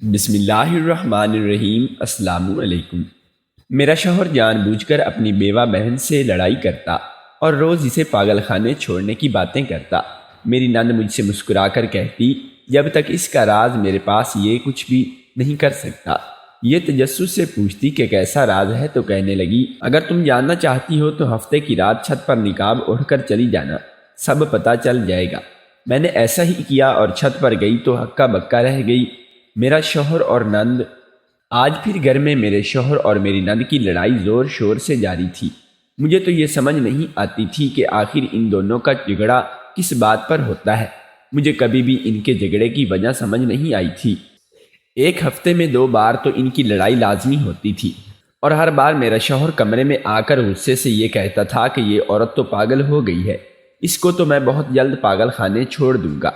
بسم اللہ الرحمن الرحیم۔ السلام علیکم۔ میرا شوہر جان بوجھ کر اپنی بیوہ بہن سے لڑائی کرتا اور روز اسے پاگل خانے چھوڑنے کی باتیں کرتا۔ میری نند مجھ سے مسکرا کر کہتی، جب تک اس کا راز میرے پاس یہ کچھ بھی نہیں کر سکتا۔ یہ تجسس سے پوچھتی کہ کیسا راز ہے تو کہنے لگی، اگر تم جاننا چاہتی ہو تو ہفتے کی رات چھت پر نقاب اوڑھ کر چلی جانا، سب پتہ چل جائے گا۔ میں نے ایسا ہی کیا اور چھت پر گئی تو ہکا بکا رہ گئی۔ میرا شوہر اور نند آج پھر گھر میں میرے شوہر اور میری نند کی لڑائی زور شور سے جاری تھی۔ مجھے تو یہ سمجھ نہیں آتی تھی کہ آخر ان دونوں کا جھگڑا کس بات پر ہوتا ہے۔ مجھے کبھی بھی ان کے جھگڑے کی وجہ سمجھ نہیں آئی تھی۔ ایک ہفتے میں 2 بار تو ان کی لڑائی لازمی ہوتی تھی، اور ہر بار میرا شوہر کمرے میں آ کر غصے سے یہ کہتا تھا کہ یہ عورت تو پاگل ہو گئی ہے، اس کو تو میں بہت جلد پاگل خانے چھوڑ دوں گا۔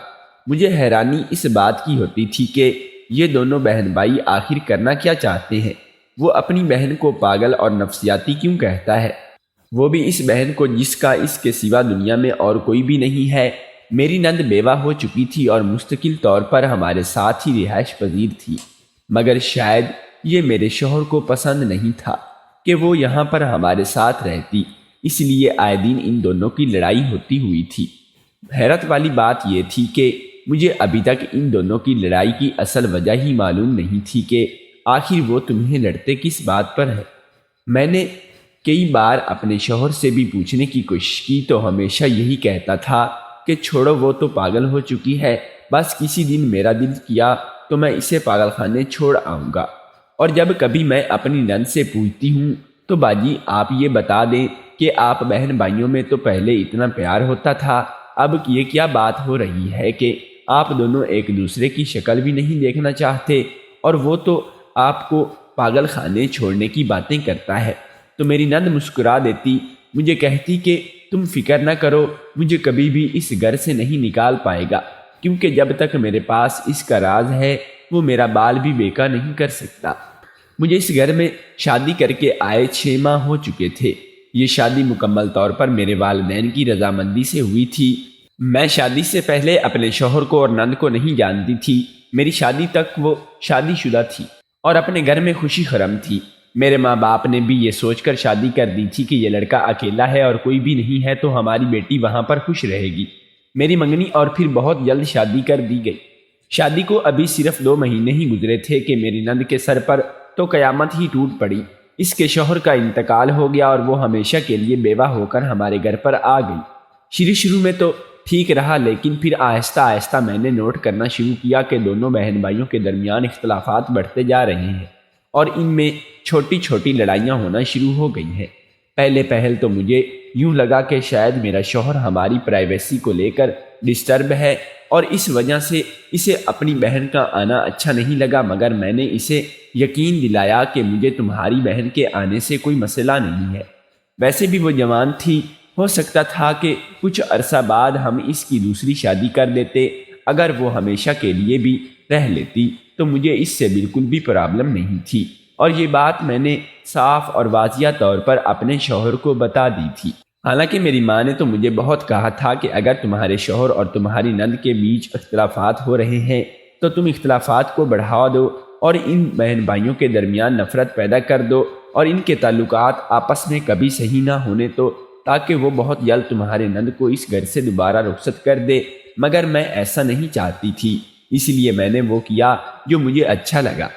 مجھے حیرانی اس بات کی ہوتی تھی کہ یہ دونوں بہن بھائی آخر کرنا کیا چاہتے ہیں۔ وہ اپنی بہن کو پاگل اور نفسیاتی کیوں کہتا ہے، وہ بھی اس بہن کو جس کا اس کے سوا دنیا میں اور کوئی بھی نہیں ہے۔ میری نند بیوہ ہو چکی تھی اور مستقل طور پر ہمارے ساتھ ہی رہائش پذیر تھی، مگر شاید یہ میرے شوہر کو پسند نہیں تھا کہ وہ یہاں پر ہمارے ساتھ رہتی، اس لیے آئے دن ان دونوں کی لڑائی ہوتی ہوئی تھی۔ حیرت والی بات یہ تھی کہ مجھے ابھی تک ان دونوں کی لڑائی کی اصل وجہ ہی معلوم نہیں تھی کہ آخر وہ تمہیں لڑتے کس بات پر ہے۔ میں نے کئی بار اپنے شوہر سے بھی پوچھنے کی کوشش کی تو ہمیشہ یہی کہتا تھا کہ چھوڑو، وہ تو پاگل ہو چکی ہے، بس کسی دن میرا دل کیا تو میں اسے پاگل خانے چھوڑ آؤں گا۔ اور جب کبھی میں اپنی نند سے پوچھتی ہوں تو باجی آپ یہ بتا دیں کہ آپ بہن بھائیوں میں تو پہلے اتنا پیار ہوتا تھا، اب یہ کیا بات ہو رہی ہے کہ آپ دونوں ایک دوسرے کی شکل بھی نہیں دیکھنا چاہتے، اور وہ تو آپ کو پاگل خانے چھوڑنے کی باتیں کرتا ہے۔ تو میری نند مسکرا دیتی، مجھے کہتی کہ تم فکر نہ کرو، مجھے کبھی بھی اس گھر سے نہیں نکال پائے گا، کیونکہ جب تک میرے پاس اس کا راز ہے وہ میرا بال بھی بیکا نہیں کر سکتا۔ مجھے اس گھر میں شادی کر کے آئے 6 ماہ ہو چکے تھے۔ یہ شادی مکمل طور پر میرے والدین کی رضامندی سے ہوئی تھی۔ میں شادی سے پہلے اپنے شوہر کو اور نند کو نہیں جانتی تھی۔ میری شادی تک وہ شادی شدہ تھی اور اپنے گھر میں خوشی خرم تھی۔ میرے ماں باپ نے بھی یہ سوچ کر شادی کر دی تھی کہ یہ لڑکا اکیلا ہے اور کوئی بھی نہیں ہے تو ہماری بیٹی وہاں پر خوش رہے گی۔ میری منگنی اور پھر بہت جلد شادی کر دی گئی۔ شادی کو ابھی صرف 2 مہینے ہی گزرے تھے کہ میری نند کے سر پر تو قیامت ہی ٹوٹ پڑی۔ اس کے شوہر کا انتقال ہو گیا اور وہ ہمیشہ کے لیے بیوہ ہو کر ہمارے گھر پر آ گئی۔ شروع میں تو ٹھیک رہا، لیکن پھر آہستہ آہستہ میں نے نوٹ کرنا شروع کیا کہ دونوں بہن بھائیوں کے درمیان اختلافات بڑھتے جا رہے ہیں اور ان میں چھوٹی چھوٹی لڑائیاں ہونا شروع ہو گئی ہیں۔ پہل تو مجھے یوں لگا کہ شاید میرا شوہر ہماری پرائیویسی کو لے کر ڈسٹرب ہے اور اس وجہ سے اسے اپنی بہن کا آنا اچھا نہیں لگا، مگر میں نے اسے یقین دلایا کہ مجھے تمہاری بہن کے آنے سے کوئی مسئلہ نہیں ہے۔ ویسے بھی وہ جوان تھی، ہو سکتا تھا کہ کچھ عرصہ بعد ہم اس کی دوسری شادی کر دیتے۔ اگر وہ ہمیشہ کے لیے بھی رہ لیتی تو مجھے اس سے بالکل بھی پرابلم نہیں تھی، اور یہ بات میں نے صاف اور واضح طور پر اپنے شوہر کو بتا دی تھی۔ حالانکہ میری ماں نے تو مجھے بہت کہا تھا کہ اگر تمہارے شوہر اور تمہاری نند کے بیچ اختلافات ہو رہے ہیں تو تم اختلافات کو بڑھا دو اور ان بہن بھائیوں کے درمیان نفرت پیدا کر دو اور ان کے تعلقات آپس میں کبھی صحیح نہ ہونے تو، تاکہ وہ بہت جلد تمہارے نند کو اس گھر سے دوبارہ رخصت کر دے۔ مگر میں ایسا نہیں چاہتی تھی، اس لیے میں نے وہ کیا جو مجھے اچھا لگا۔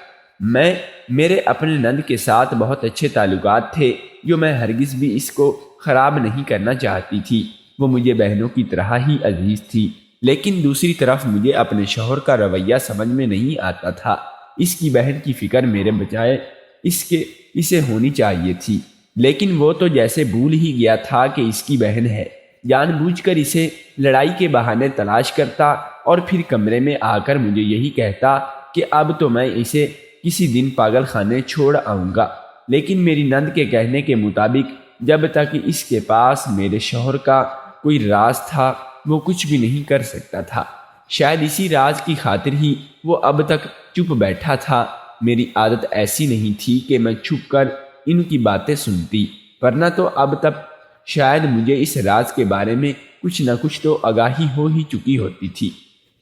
میرے اپنے نند کے ساتھ بہت اچھے تعلقات تھے جو میں ہرگز بھی اس کو خراب نہیں کرنا چاہتی تھی۔ وہ مجھے بہنوں کی طرح ہی عزیز تھی، لیکن دوسری طرف مجھے اپنے شوہر کا رویہ سمجھ میں نہیں آتا تھا۔ اس کی بہن کی فکر میرے بجائے اسے ہونی چاہیے تھی، لیکن وہ تو جیسے بھول ہی گیا تھا کہ اس کی بہن ہے۔ جان بوجھ کر اسے لڑائی کے بہانے تلاش کرتا اور پھر کمرے میں آ کر مجھے یہی کہتا کہ اب تو میں اسے کسی دن پاگل خانے چھوڑ آؤں گا۔ لیکن میری نند کے کہنے کے مطابق جب تک اس کے پاس میرے شوہر کا کوئی راز تھا وہ کچھ بھی نہیں کر سکتا تھا۔ شاید اسی راز کی خاطر ہی وہ اب تک چپ بیٹھا تھا۔ میری عادت ایسی نہیں تھی کہ میں چھپ کر ان کی باتیں سنتی، ورنہ تو اب تک شاید مجھے اس راز کے بارے میں کچھ نہ کچھ تو آگاہی ہو ہی چکی ہوتی تھی۔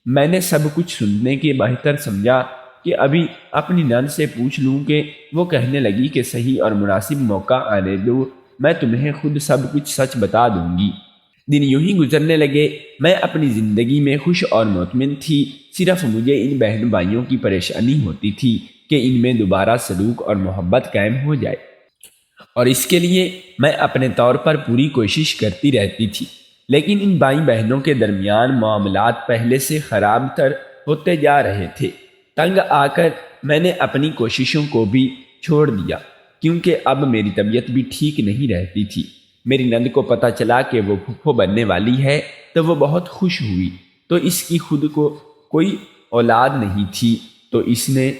میں نے سب کچھ سننے کے بہتر سمجھا کہ ابھی اپنی نند سے پوچھ لوں کہ وہ کہنے لگی کہ صحیح اور مناسب موقع آنے دو، میں تمہیں خود سب کچھ سچ بتا دوں گی۔ دن یوں ہی گزرنے لگے، میں اپنی زندگی میں خوش اور مطمئن تھی، صرف مجھے ان بہن بھائیوں کی پریشانی ہوتی تھی کہ ان میں دوبارہ سلوک اور محبت قائم ہو جائے، اور اس کے لیے میں اپنے طور پر پوری کوشش کرتی رہتی تھی، لیکن ان بھائی بہنوں کے درمیان معاملات پہلے سے خراب تر ہوتے جا رہے تھے۔ تنگ آ کر میں نے اپنی کوششوں کو بھی چھوڑ دیا، کیونکہ اب میری طبیعت بھی ٹھیک نہیں رہتی تھی۔ میری نند کو پتہ چلا کہ وہ پھپھو بننے والی ہے تو وہ بہت خوش ہوئی، تو اس کی خود کو کوئی اولاد نہیں تھی، تو اس نے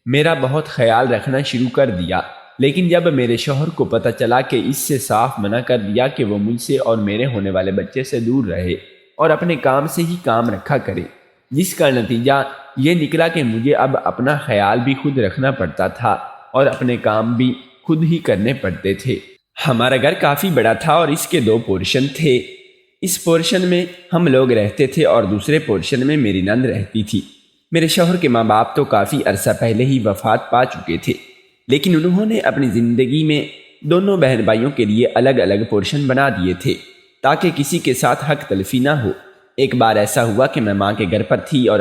میرا بہت خیال رکھنا شروع کر دیا۔ لیکن جب میرے شوہر کو پتہ چلا کہ اس سے صاف منع کر دیا کہ وہ مجھ سے اور میرے ہونے والے بچے سے دور رہے اور اپنے کام سے ہی کام رکھا کرے، جس کا نتیجہ یہ نکلا کہ مجھے اب اپنا خیال بھی خود رکھنا پڑتا تھا اور اپنے کام بھی خود ہی کرنے پڑتے تھے۔ ہمارا گھر کافی بڑا تھا اور اس کے 2 پورشن تھے۔ اس پورشن میں ہم لوگ رہتے تھے اور دوسرے پورشن میں میری نند رہتی تھی۔ میرے شوہر کے ماں باپ تو کافی عرصہ پہلے ہی وفات پا چکے تھے، لیکن انہوں نے اپنی زندگی میں دونوں بہن بھائیوں کے لیے الگ الگ پورشن بنا دیے تھے تاکہ کسی کے ساتھ حق تلفی نہ ہو۔ ایک بار ایسا ہوا کہ میں ماں کے گھر پر تھی اور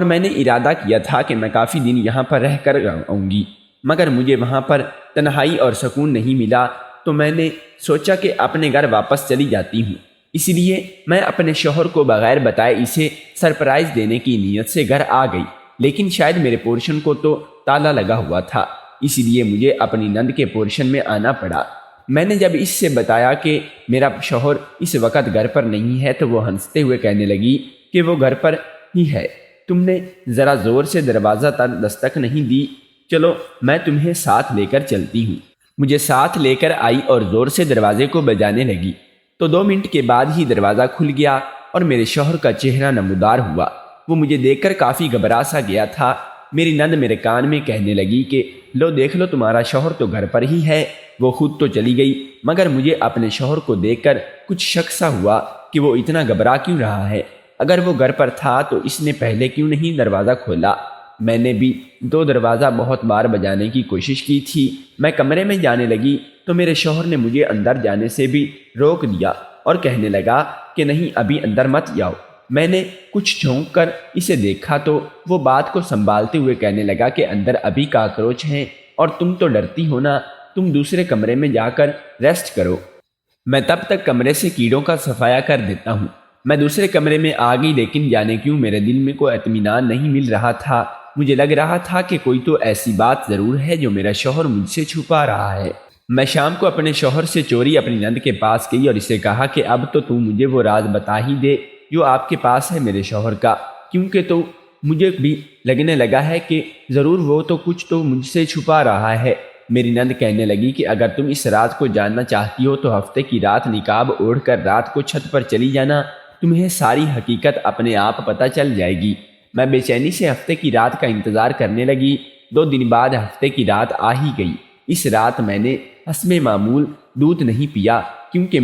میں نے ارادہ کیا تھا کہ میں کافی دن یہاں پر رہ کر آؤں گی، مگر مجھے وہاں پر تنہائی اور سکون نہیں ملا، تو میں نے سوچا کہ اپنے گھر واپس چلی جاتی ہوں۔ اس لیے میں اپنے شوہر کو بغیر بتائے اسے سرپرائز دینے کی نیت سے گھر آ گئی، لیکن شاید میرے پورشن کو تو تالا لگا ہوا تھا، اس لیے مجھے اپنی نند کے پورشن میں آنا پڑا۔ میں نے جب اس سے بتایا کہ میرا شوہر اس وقت گھر پر نہیں ہے تو وہ ہنستے ہوئے کہنے لگی کہ وہ گھر پر ہی ہے، تم نے ذرا زور سے دروازہ تک دستک نہیں دی، چلو میں تمہیں ساتھ لے کر چلتی ہوں۔ مجھے ساتھ لے کر آئی اور زور سے دروازے کو بجانے لگی، تو 2 منٹ کے بعد ہی دروازہ کھل گیا اور میرے شوہر کا چہرہ نمودار ہوا۔ وہ مجھے دیکھ کر کافی گھبرا سا گیا تھا۔ میری نند میرے کان میں کہنے لگی کہ لو دیکھ لو، تمہارا شوہر تو گھر پر ہی ہے۔ وہ خود تو چلی گئی، مگر مجھے اپنے شوہر کو دیکھ کر کچھ شک سا ہوا کہ وہ اتنا گھبرا کیوں رہا ہے۔ اگر وہ گھر پر تھا تو اس نے پہلے کیوں نہیں دروازہ کھولا؟ میں نے بھی 2 دروازہ بہت بار بجانے کی کوشش کی تھی۔ میں کمرے میں جانے لگی تو میرے شوہر نے مجھے اندر جانے سے بھی روک دیا اور کہنے لگا کہ نہیں، ابھی اندر مت جاؤ۔ میں نے کچھ جھونک کر اسے دیکھا تو وہ بات کو سنبھالتے ہوئے کہنے لگا کہ اندر ابھی کاکروچ ہیں اور تم تو ڈرتی ہو نا، تم دوسرے کمرے میں جا کر ریسٹ کرو، میں تب تک کمرے سے کیڑوں کا صفایا کر دیتا ہوں۔ میں دوسرے کمرے میں آ گئی، لیکن جانے کیوں میرے دل میں کوئی اطمینان نہیں مل رہا تھا۔ مجھے لگ رہا تھا کہ کوئی تو ایسی بات ضرور ہے جو میرا شوہر مجھ سے چھپا رہا ہے۔ میں شام کو اپنے شوہر سے چوری اپنی نند کے پاس گئی اور اسے کہا کہ اب تو مجھے وہ راز بتا ہی دے جو آپ کے پاس ہے میرے شوہر کا، کیونکہ تو مجھے بھی لگنے لگا ہے کہ ضرور وہ تو کچھ تو مجھ سے چھپا رہا ہے۔ میری نند کہنے لگی کہ اگر تم اس راز کو جاننا چاہتی ہو تو ہفتے کی رات نقاب اوڑھ کر رات کو چھت پر چلی جانا، تمہیں ساری حقیقت اپنے آپ پتہ چل جائے گی۔ میں بے چینی سے ہفتے کی رات کا انتظار کرنے لگی۔ 2 دن بعد ہفتے کی رات آ ہی گئی۔ اس رات میں نے حسب معمول دودھ نہیں پیا کیونکہ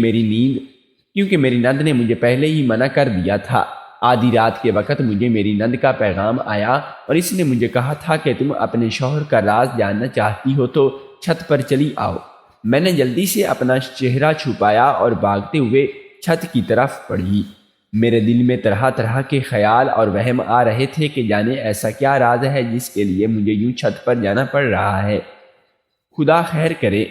میری نند نے مجھے پہلے ہی منع کر دیا تھا۔ آدھی رات کے وقت مجھے میری نند کا پیغام آیا اور اس نے مجھے کہا تھا کہ تم اپنے شوہر کا راز جاننا چاہتی ہو تو چھت پر چلی آؤ۔ میں نے جلدی سے اپنا چہرہ چھپایا اور بھاگتے ہوئے چھت کی طرف بڑھی۔ میرے دل میں طرح طرح کے خیال اور وہم آ رہے تھے کہ جانے ایسا کیا راز ہے جس کے لیے مجھے یوں چھت پر جانا پڑ رہا ہے۔ خدا خیر کرے۔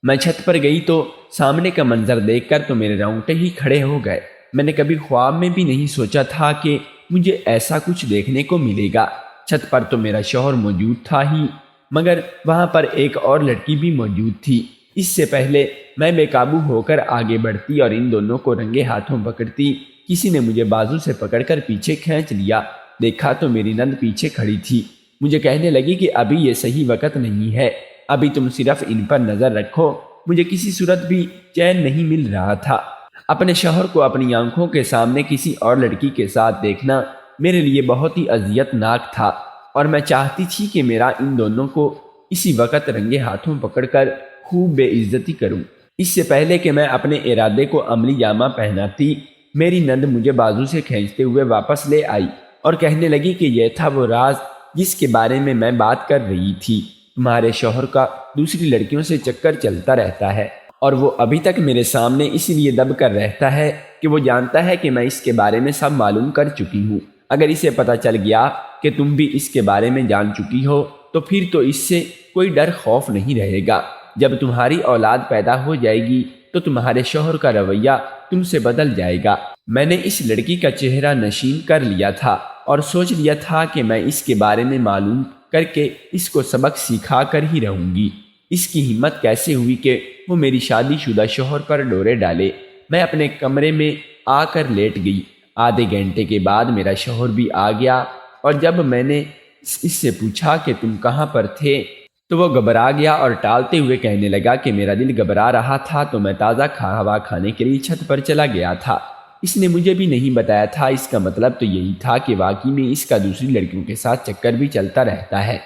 میں چھت پر گئی تو سامنے کا منظر دیکھ کر تو میرے رونگٹے ہی کھڑے ہو گئے۔ میں نے کبھی خواب میں بھی نہیں سوچا تھا کہ مجھے ایسا کچھ دیکھنے کو ملے گا۔ چھت پر تو میرا شوہر موجود تھا ہی، مگر وہاں پر ایک اور لڑکی بھی موجود تھی۔ اس سے پہلے میں بے قابو ہو کر آگے بڑھتی اور ان دونوں کو رنگے ہاتھوں پکڑتی، کسی نے مجھے بازو سے پکڑ کر پیچھے کھینچ لیا۔ دیکھا تو میری نند پیچھے کھڑی تھی۔ مجھے کہنے لگی کہ ابھی یہ صحیح وقت نہیں ہے، ابھی تم صرف ان پر نظر رکھو۔ مجھے کسی صورت بھی چین نہیں مل رہا تھا۔ اپنے شوہر کو اپنی آنکھوں کے سامنے کسی اور لڑکی کے ساتھ دیکھنا میرے لیے بہت ہی اذیت ناک تھا، اور میں چاہتی تھی کہ میرا ان دونوں کو اسی وقت رنگے ہاتھوں پکڑ کر خوب بے عزتی کروں۔ اس سے پہلے کہ میں اپنے ارادے کو عملی جامہ پہناتی، میری نند مجھے بازو سے کھینچتے ہوئے واپس لے آئی اور کہنے لگی کہ یہ تھا وہ راز جس کے بارے میں میں بات کر رہی تھی۔ تمہارے شوہر کا دوسری لڑکیوں سے چکر چلتا رہتا ہے اور وہ ابھی تک میرے سامنے اس لیے دب کر رہتا ہے کہ وہ جانتا ہے کہ میں اس کے بارے میں سب معلوم کر چکی ہوں۔ اگر اسے پتہ چل گیا کہ تم بھی اس کے بارے میں جان چکی ہو تو پھر تو اس سے کوئی ڈر خوف نہیں رہے گا۔ جب تمہاری اولاد پیدا ہو جائے گی تو تمہارے شوہر کا رویہ تم سے بدل جائے گا۔ میں نے اس لڑکی کا چہرہ نشین کر لیا تھا اور سوچ لیا تھا کہ میں اس کے بارے میں معلوم کر کے اس کو سبق سکھا کر ہی رہوں گی۔ اس کی ہمت کیسے ہوئی کہ وہ میری شادی شدہ شوہر پر ڈورے ڈالے۔ میں اپنے کمرے میں آ کر لیٹ گئی۔ آدھے گھنٹے کے بعد میرا شوہر بھی آ گیا اور جب میں نے اس سے پوچھا کہ تم کہاں پر تھے تو وہ گھبرا گیا اور ٹالتے ہوئے کہنے لگا کہ میرا دل گھبرا رہا تھا تو میں تازہ ہوا کھانے کے لیے چھت پر چلا گیا تھا۔ اس نے مجھے بھی نہیں بتایا تھا۔ اس کا مطلب تو یہی تھا کہ واقعی میں اس کا دوسری لڑکیوں کے ساتھ چکر بھی چلتا رہتا ہے۔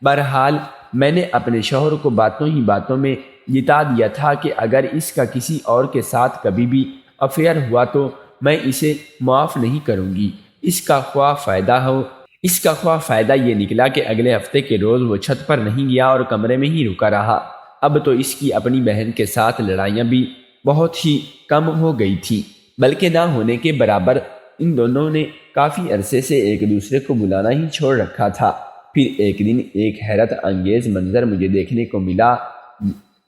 بہرحال میں نے اپنے شوہر کو باتوں ہی باتوں میں جتا دیا تھا کہ اگر اس کا کسی اور کے ساتھ کبھی بھی افیئر ہوا تو میں اسے معاف نہیں کروں گی۔ اس کا خواہ فائدہ یہ نکلا کہ اگلے ہفتے کے روز وہ چھت پر نہیں گیا اور کمرے میں ہی رکا رہا۔ اب تو اس کی اپنی بہن کے ساتھ لڑائیاں بھی بہت ہی کم ہو گئی تھی، بلکہ نہ ہونے کے برابر۔ ان دونوں نے کافی عرصے سے ایک دوسرے کو بلانا ہی چھوڑ رکھا تھا۔ پھر ایک دن ایک حیرت انگیز منظر مجھے دیکھنے کو ملا۔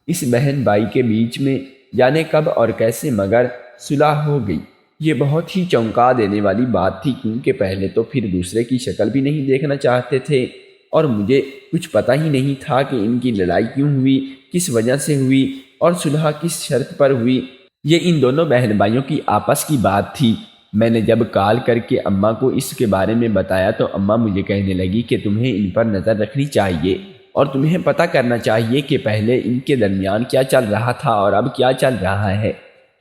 اس بہن بھائی کے بیچ میں جانے کب اور کیسے مگر صلح ہو گئی۔ یہ بہت ہی چونکا دینے والی بات تھی، کیونکہ پہلے تو پھر دوسرے کی شکل بھی نہیں دیکھنا چاہتے تھے اور مجھے کچھ پتہ ہی نہیں تھا کہ ان کی لڑائی کیوں ہوئی، کس وجہ سے ہوئی اور صلح کس شرط پر ہوئی۔ یہ ان دونوں بہن بھائیوں کی آپس کی بات تھی۔ میں نے جب کال کر کے اماں کو اس کے بارے میں بتایا تو اماں مجھے کہنے لگی کہ تمہیں ان پر نظر رکھنی چاہیے اور تمہیں پتہ کرنا چاہیے کہ پہلے ان کے درمیان کیا چل رہا تھا اور اب کیا چل رہا ہے۔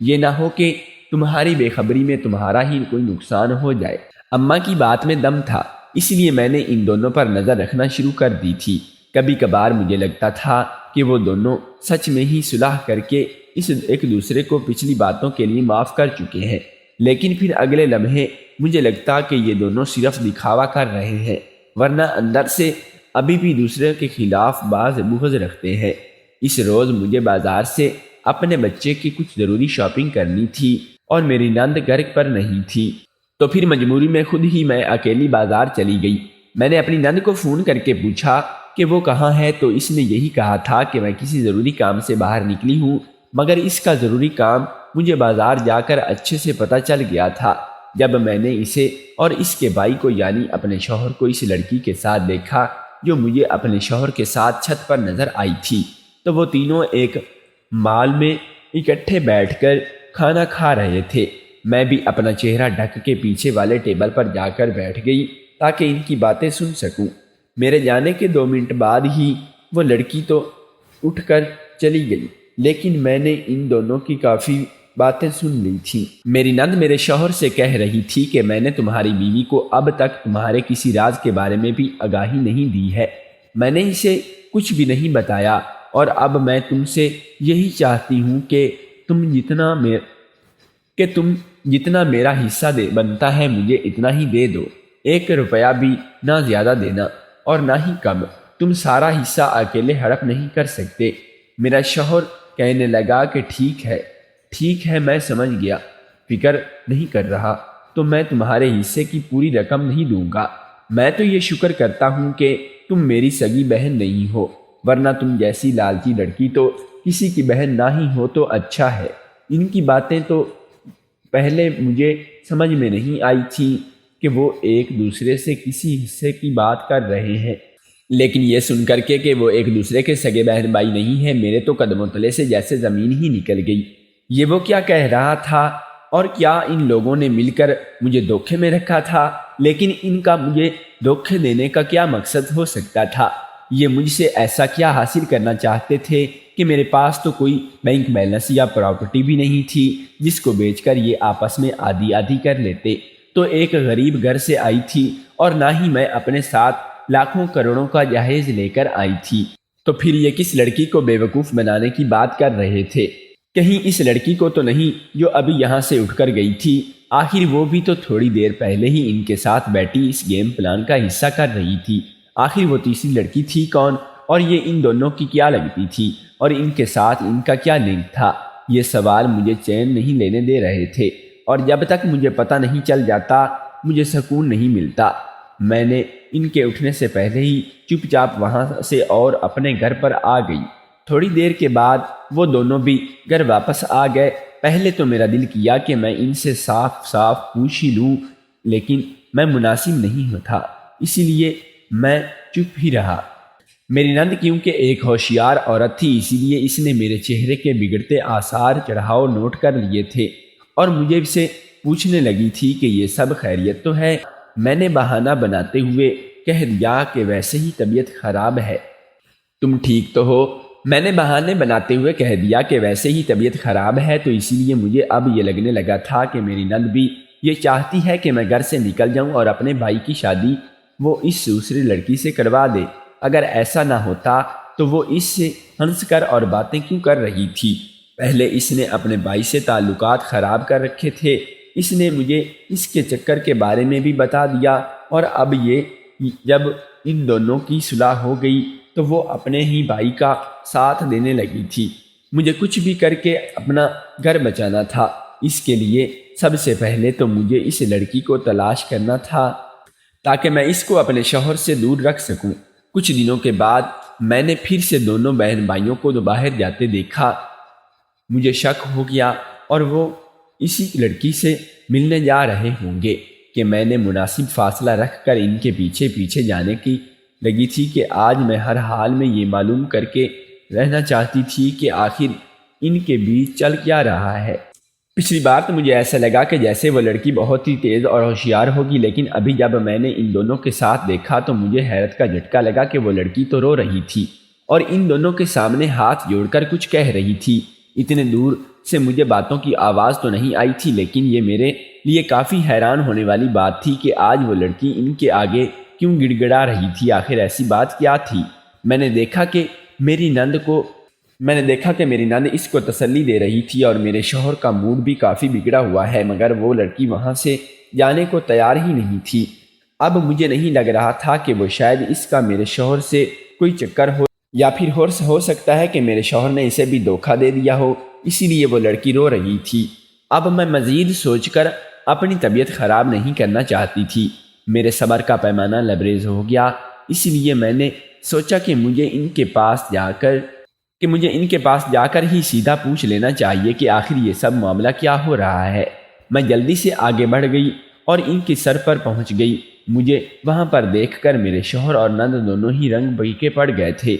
یہ نہ ہو کہ تمہاری بے خبری میں تمہارا ہی کوئی نقصان ہو جائے۔ اماں کی بات میں دم تھا، اس لیے میں نے ان دونوں پر نظر رکھنا شروع کر دی تھی۔ کبھی کبھار مجھے لگتا تھا کہ وہ دونوں سچ میں ہی صلح کر کے ایک دوسرے کو پچھلی باتوں کے لیے معاف کر چکے ہیں، لیکن پھر اگلے لمحے مجھے لگتا کہ یہ دونوں صرف دکھاوا کر رہے ہیں، ورنہ اندر سے ابھی بھی دوسرے کے خلاف بعض بغض رکھتے ہیں۔ اس روز مجھے بازار سے اپنے بچے کی کچھ ضروری شاپنگ کرنی تھی اور میری نند گھر پر نہیں تھی، تو پھر مجبوری میں خود ہی میں اکیلی بازار چلی گئی۔ میں نے اپنی نند کو فون کر کے پوچھا کہ وہ کہاں ہے تو اس نے یہی کہا تھا کہ میں کسی ضروری کام سے باہر نکلی ہوں، مگر اس کا ضروری کام مجھے بازار جا کر اچھے سے پتہ چل گیا تھا۔ جب میں نے اسے اور اس کے بھائی کو یعنی اپنے شوہر کو اس لڑکی کے ساتھ دیکھا جو مجھے اپنے شوہر کے ساتھ چھت پر نظر آئی تھی، تو وہ تینوں ایک مال میں اکٹھے بیٹھ کر کھانا کھا رہے تھے۔ میں بھی اپنا چہرہ ڈھک کے پیچھے والے ٹیبل پر جا کر بیٹھ گئی تاکہ ان کی باتیں سن سکوں۔ میرے جانے کے 2 منٹ بعد ہی وہ لڑکی تو اٹھ کر چلی گئی، لیکن میں نے ان دونوں کی کافی باتیں سن لی تھیں۔ میری نند میرے شوہر سے کہہ رہی تھی کہ میں نے تمہاری بیوی کو اب تک تمہارے کسی راز کے بارے میں بھی آگاہی نہیں دی ہے۔ میں نے اسے کچھ بھی نہیں بتایا اور اب میں تم سے یہی چاہتی ہوں کہ تم جتنا میرا حصہ بنتا ہے مجھے اتنا ہی دے دو۔ 1 روپیہ بھی نہ زیادہ دینا اور نہ ہی کم۔ تم سارا حصہ اکیلے ہڑپ نہیں کر سکتے۔ میرا شوہر کہنے لگا کہ ٹھیک ہے میں سمجھ گیا، فکر نہیں کر رہا تو میں تمہارے حصے کی پوری رقم نہیں دوں گا۔ میں تو یہ شکر کرتا ہوں کہ تم میری سگی بہن نہیں ہو، ورنہ تم جیسی لالچی لڑکی تو کسی کی بہن نہ ہی ہو تو اچھا ہے۔ ان کی باتیں تو پہلے مجھے سمجھ میں نہیں آئی تھی کہ وہ ایک دوسرے سے کسی حصے کی بات کر رہے ہیں، لیکن یہ سن کر کے کہ وہ ایک دوسرے کے سگے بہن بھائی نہیں ہیں، میرے تو قدموں تلے سے جیسے زمین ہی نکل گئی۔ یہ وہ کیا کہہ رہا تھا اور کیا ان لوگوں نے مل کر مجھے دھوکے میں رکھا تھا؟ لیکن ان کا مجھے دھوکے دینے کا کیا مقصد ہو سکتا تھا؟ یہ مجھ سے ایسا کیا حاصل کرنا چاہتے تھے کہ میرے پاس تو کوئی بینک بیلنس یا پراپرٹی بھی نہیں تھی جس کو بیچ کر یہ آپس میں آدھی آدھی کر لیتے، تو ایک غریب گھر سے آئی تھی اور نہ ہی میں اپنے ساتھ لاکھوں کروڑوں کا جہیز لے کر آئی تھی، تو پھر یہ کس لڑکی کو بیوقوف بنانے کی بات کر رہے تھے؟ کہیں اس لڑکی کو تو نہیں جو ابھی یہاں سے اٹھ کر گئی تھی؟ آخر وہ بھی تو تھوڑی دیر پہلے ہی ان کے ساتھ بیٹھی اس گیم پلان کا حصہ کر رہی تھی۔ آخر وہ تیسری لڑکی تھی کون، اور یہ ان دونوں کی کیا لگتی تھی، اور ان کے ساتھ ان کا کیا لنک تھا؟ یہ سوال مجھے چین نہیں لینے دے رہے تھے، اور جب تک مجھے پتہ نہیں چل جاتا مجھے سکون نہیں ملتا۔ میں نے ان کے اٹھنے سے پہلے ہی چپ چاپ وہاں سے اور اپنے گھر پر آ گئی۔ تھوڑی دیر کے بعد وہ دونوں بھی گھر واپس آ گئے۔ پہلے تو میرا دل کیا کہ میں ان سے صاف صاف پوچھ ہی لوں، لیکن میں مناسب نہیں تھا، اسی لیے میں چپ ہی رہا۔ میری نند کیونکہ ایک ہوشیار عورت تھی، اسی لیے اس نے میرے چہرے کے بگڑتے آثار چڑھاؤ نوٹ کر لیے تھے، اور مجھے سے پوچھنے لگی تھی کہ یہ سب خیریت تو ہے؟ میں نے بہانہ بناتے ہوئے کہہ دیا کہ ویسے ہی طبیعت خراب ہے۔ تم ٹھیک تو ہو؟ میں نے بہانے بناتے ہوئے کہہ دیا کہ ویسے ہی طبیعت خراب ہے، تو اسی لیے مجھے اب یہ لگنے لگا تھا کہ میری نند بھی یہ چاہتی ہے کہ میں گھر سے نکل جاؤں اور اپنے بھائی کی شادی وہ اس دوسری لڑکی سے کروا دے۔ اگر ایسا نہ ہوتا تو وہ اس سے ہنس کر اور باتیں کیوں کر رہی تھی؟ پہلے اس نے اپنے بھائی سے تعلقات خراب کر رکھے تھے، اس نے مجھے اس کے چکر کے بارے میں بھی بتا دیا، اور اب یہ جب ان دونوں کی صلح ہو گئی تو وہ اپنے ہی بھائی کا ساتھ دینے لگی تھی۔ مجھے کچھ بھی کر کے اپنا گھر بچانا تھا، اس کے لیے سب سے پہلے تو مجھے اس لڑکی کو تلاش کرنا تھا تاکہ میں اس کو اپنے شوہر سے دور رکھ سکوں۔ کچھ دنوں کے بعد میں نے پھر سے دونوں بہن بھائیوں کو باہر جاتے دیکھا۔ مجھے شک ہو گیا اور وہ اسی لڑکی سے ملنے جا رہے ہوں گے کہ میں نے مناسب فاصلہ رکھ کر ان کے پیچھے پیچھے جانے کی لگی تھی کہ آج میں ہر حال میں یہ معلوم کر کے رہنا چاہتی تھی کہ آخر ان کے بیچ چل کیا رہا ہے۔ پچھلی بار تو مجھے ایسا لگا کہ جیسے وہ لڑکی بہت ہی تیز اور ہوشیار ہوگی، لیکن ابھی جب میں نے ان دونوں کے ساتھ دیکھا تو مجھے حیرت کا جھٹکا لگا کہ وہ لڑکی تو رو رہی تھی اور ان دونوں کے سامنے ہاتھ جوڑ کر کچھ کہہ رہی تھی۔ اتنے دور سے مجھے باتوں کی آواز تو نہیں آئی تھی، لیکن یہ میرے لیے کافی حیران ہونے والی بات تھی کہ آج وہ لڑکی ان کے آگے کیوں گڑ گڑا رہی تھی؟ آخر ایسی بات کیا تھی؟ میں نے دیکھا کہ میری نند اس کو تسلی دے رہی تھی اور میرے شوہر کا موڈ بھی کافی بگڑا ہوا ہے، مگر وہ لڑکی وہاں سے جانے کو تیار ہی نہیں تھی۔ اب مجھے نہیں لگ رہا تھا کہ وہ شاید اس کا میرے شوہر سے کوئی چکر ہو، یا پھر ہو سکتا ہے کہ میرے شوہر نے اسے بھی دھوکہ دے دیا ہو، اسی لیے وہ لڑکی رو رہی تھی۔ اب میں مزید سوچ کر اپنی طبیعت خراب نہیں کرنا چاہتی تھی۔ میرے صبر کا پیمانہ لبریز ہو گیا، اسی لیے میں نے سوچا کہ مجھے ان کے پاس جا کر ہی سیدھا پوچھ لینا چاہیے کہ آخر یہ سب معاملہ کیا ہو رہا ہے۔ میں جلدی سے آگے بڑھ گئی اور ان کی سر پر پہنچ گئی۔ مجھے وہاں پر دیکھ کر میرے شوہر اور نند دونوں ہی رنگ بھیگے پڑ گئے تھے۔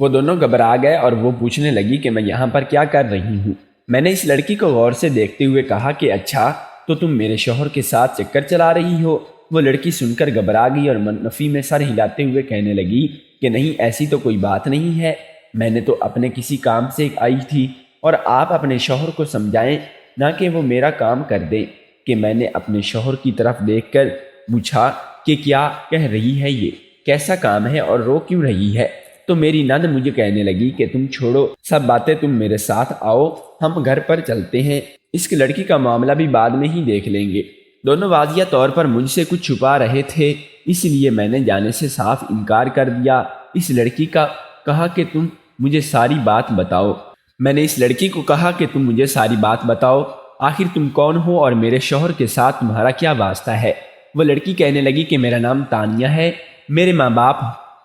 وہ دونوں گھبرا گئے اور وہ پوچھنے لگی کہ میں یہاں پر کیا کر رہی ہوں۔ میں نے اس لڑکی کو غور سے دیکھتے ہوئے کہا کہ اچھا تو تم میرے شوہر کے ساتھ چکر چلا رہی ہو۔ وہ لڑکی سن کر گھبرا گئی اور منفی میں سر ہلاتے ہوئے کہنے لگی کہ نہیں، ایسی تو کوئی بات نہیں ہے، میں نے تو اپنے کسی کام سے آئی تھی، اور آپ اپنے شوہر کو سمجھائیں نہ کہ وہ میرا کام کر دے۔ کہ میں نے اپنے شوہر کی طرف دیکھ کر پوچھا کہ کیا کہہ رہی ہے، یہ کیسا کام ہے اور رو کیوں رہی ہے؟ تو میری نند مجھے کہنے لگی کہ تم چھوڑو سب باتیں، تم میرے ساتھ آؤ، ہم گھر پر چلتے ہیں، اس کی لڑکی کا معاملہ بھی بعد میں ہی دیکھ لیں گے۔ دونوں واضح طور پر مجھ سے کچھ چھپا رہے تھے، اس لیے میں نے جانے سے صاف انکار کر دیا۔ اس لڑکی کا کہا کہ تم مجھے ساری بات بتاؤ۔ میں نے اس لڑکی کو کہا کہ تم مجھے ساری بات بتاؤ، آخر تم کون ہو اور میرے شوہر کے ساتھ تمہارا کیا واسطہ ہے؟ وہ لڑکی کہنے لگی کہ میرا نام تانیہ ہے، میرے ماں باپ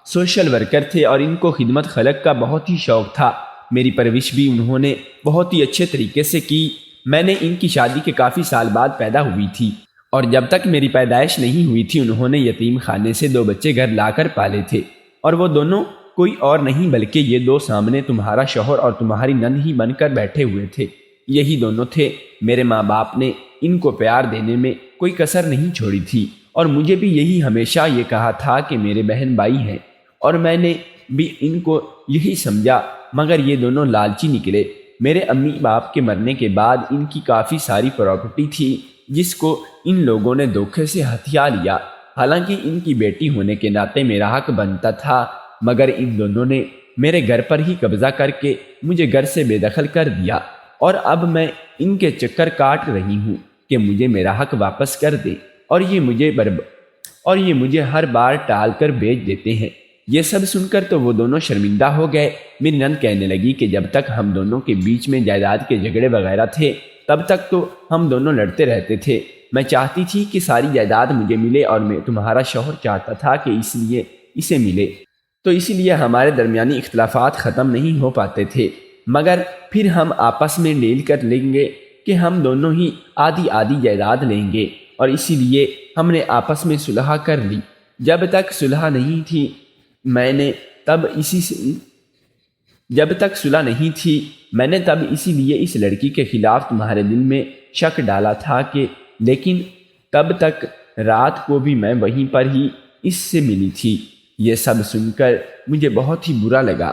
سوشل ورکر تھے اور ان کو خدمت خلق کا بہت ہی شوق تھا۔ میری پرورش بھی انہوں نے بہت ہی اچھے طریقے سے کی۔ میں نے ان کی شادی کے کافی سال بعد پیدا ہوئی تھی، اور جب تک میری پیدائش نہیں ہوئی تھی انہوں نے یتیم خانے سے 2 بچے گھر لا کر پالے تھے، اور وہ دونوں کوئی اور نہیں بلکہ یہ 2 سامنے تمہارا شوہر اور تمہاری نند ہی بن کر بیٹھے ہوئے تھے۔ یہی دونوں تھے۔ میرے ماں باپ نے ان کو پیار دینے میں کوئی کسر نہیں چھوڑی تھی، اور مجھے بھی یہی ہمیشہ یہ کہا تھا کہ میرے بہن بھائی ہیں، اور میں نے بھی ان کو یہی سمجھا، مگر یہ دونوں لالچی نکلے۔ میرے امی باپ کے مرنے کے بعد ان کی کافی ساری پراپرٹی تھی جس کو ان لوگوں نے دھوکے سے ہتھیا لیا۔ حالانکہ ان کی بیٹی ہونے کے ناطے میرا حق بنتا تھا، مگر ان دونوں نے میرے گھر پر ہی قبضہ کر کے مجھے گھر سے بے دخل کر دیا، اور اب میں ان کے چکر کاٹ رہی ہوں۔ کہ مجھے میرا حق واپس کر دے، اور یہ مجھے ہر بار ٹال کر بیچ دیتے ہیں۔ یہ سب سن کر تو وہ دونوں شرمندہ ہو گئے۔ میری نند کہنے لگی کہ جب تک ہم دونوں کے بیچ میں جائیداد کے جھگڑے وغیرہ تھے تب تک تو ہم دونوں لڑتے رہتے تھے۔ میں چاہتی تھی کہ ساری جائیداد مجھے ملے اور تمہارا شوہر چاہتا تھا کہ اس لیے اسے ملے، تو اسی لیے ہمارے درمیانی اختلافات ختم نہیں ہو پاتے تھے، مگر پھر ہم آپس میں ڈیل کر لیں گے کہ ہم دونوں ہی آدھی آدھی جائیداد لیں گے، اور اسی لیے ہم نے آپس میں صلح کر لی۔ جب تک صلح نہیں تھی میں نے تب اسی لیے اس لڑکی کے خلاف تمہارے دل میں شک ڈالا تھا لیکن تب تک رات کو بھی میں وہیں پر ہی اس سے ملی تھی۔ یہ سب سن کر مجھے بہت ہی برا لگا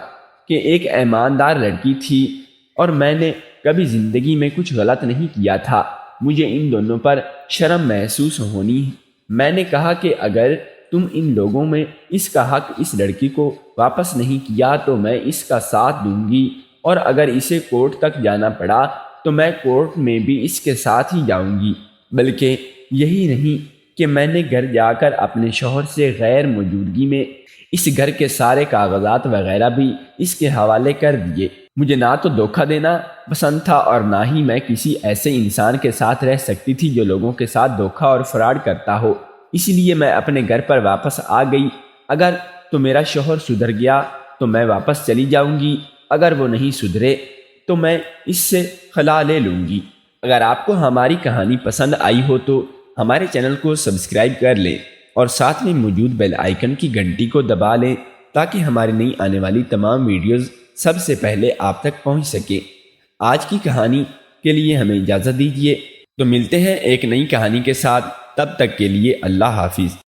کہ ایک ایماندار لڑکی تھی اور میں نے کبھی زندگی میں کچھ غلط نہیں کیا تھا، مجھے ان دونوں پر شرم محسوس ہونی۔ میں نے کہا کہ اگر تم ان لوگوں میں اس کا حق اس لڑکی کو واپس نہیں کیا تو میں اس کا ساتھ دوں گی، اور اگر اسے کورٹ تک جانا پڑا تو میں کورٹ میں بھی اس کے ساتھ ہی جاؤں گی۔ بلکہ یہی نہیں کہ میں نے گھر جا کر اپنے شوہر سے غیر موجودگی میں اس گھر کے سارے کاغذات وغیرہ بھی اس کے حوالے کر دیے۔ مجھے نہ تو دھوکہ دینا پسند تھا اور نہ ہی میں کسی ایسے انسان کے ساتھ رہ سکتی تھی جو لوگوں کے ساتھ دھوکہ اور فراڈ کرتا ہو، اسی لیے میں اپنے گھر پر واپس آ گئی۔ اگر تو میرا شوہر سدھر گیا تو میں واپس چلی جاؤں گی، اگر وہ نہیں سدھرے تو میں اس سے خلا لے لوں گی۔ اگر آپ کو ہماری کہانی پسند آئی ہو تو ہمارے چینل کو سبسکرائب کر لیں اور ساتھ میں موجود بیل آئیکن کی گھنٹی کو دبا لیں تاکہ ہماری نئی آنے والی تمام ویڈیوز سب سے پہلے آپ تک پہنچ سکے۔ آج کی کہانی کے لیے ہمیں اجازت دیجیے، تو ملتے ہیں ایک نئی کہانی کے ساتھ، تب تک کے لیے اللہ حافظ۔